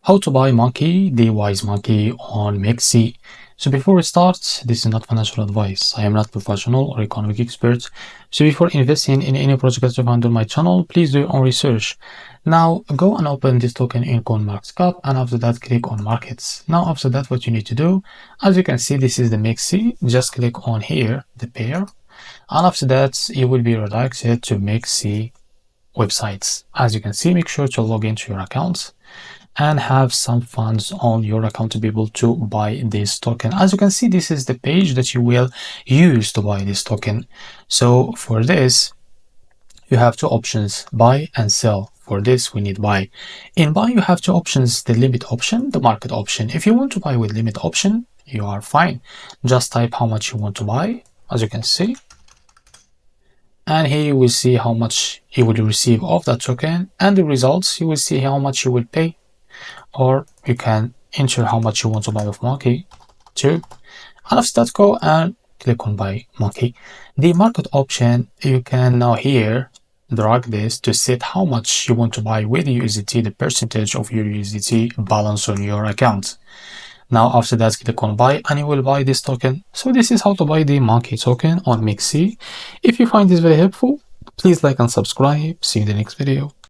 How to buy Monkey, the wise monkey on MEXC. So before we start, this is not financial advice. I am not professional or economic expert. So before investing in any project that you find on my channel, please do your own research. Now go and open this token in CoinMarketCap, and after that click on markets. Now after that, what you need to do, as you can see, this is the MEXC. Just click on here, the pair, and after that you will be redirected to MEXC websites. As you can see, make sure to log into your account and have some funds on your account to be able to buy this token. As you can see, this is the page that you will use to buy this token. So for this, you have two options, buy and sell. For this, we need buy. In buy, you have two options, the limit option, the market option. If you want to buy with limit option, you are fine. Just type how much you want to buy, as you can see. And here you will see how much you will receive of that token, and the results, you will see how much you will pay. Or you can enter how much you want to buy of Monkey too. And after that, go and click on buy Monkey. The market option, you can now here drag this to set how much you want to buy with USDT, the percentage of your USDT balance on your account. Now after that, click on buy and you will buy this token. So this is how to buy the Monkey token on MEXC. If you find this very helpful, please like and subscribe. See you in the next video.